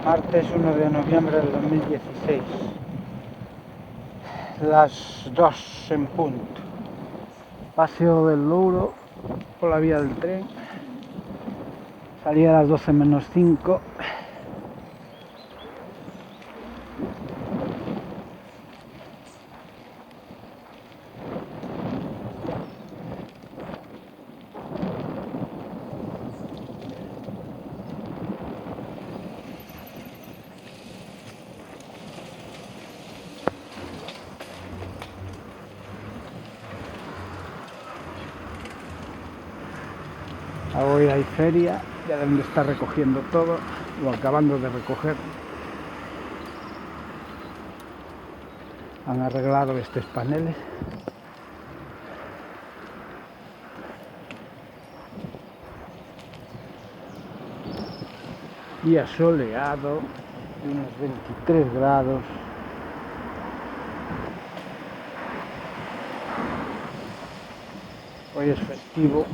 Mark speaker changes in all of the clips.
Speaker 1: Martes 1 de noviembre del 2016, las 2 en punto. Paseo del Louro por la vía del tren. Salí a las 12 menos 5. Hoy hay feria, ya deben de estar recogiendo todo, o acabando de recoger. Han arreglado estos paneles. Día soleado, unos 23 grados. Hoy es festivo.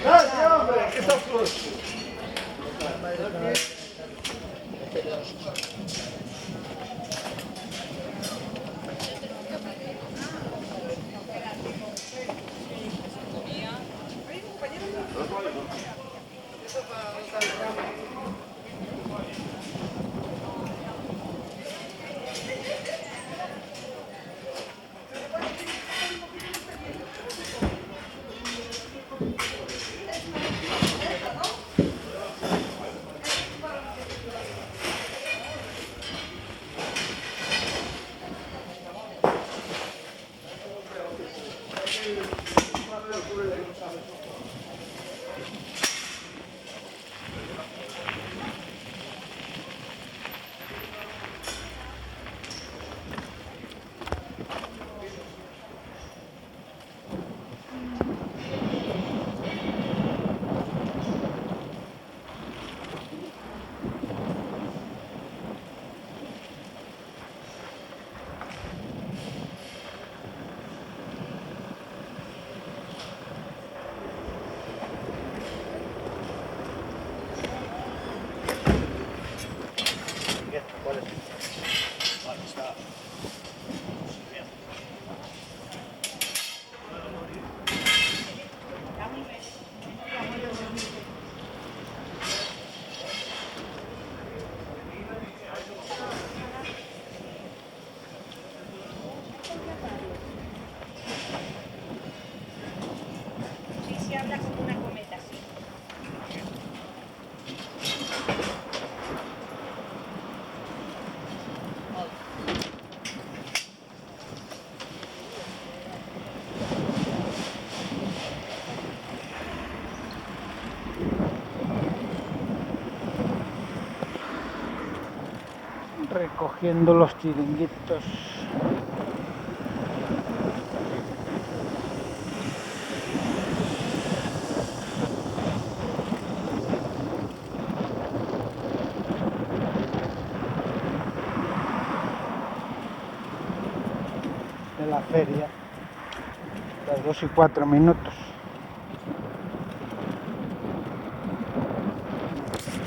Speaker 2: ¡Gracias, hombre! ¿Qué estás tú?
Speaker 3: Sí, habla como una cometa, sí.
Speaker 1: Recogiendo los chiringuitos. De la feria, las 2 y 4 minutos.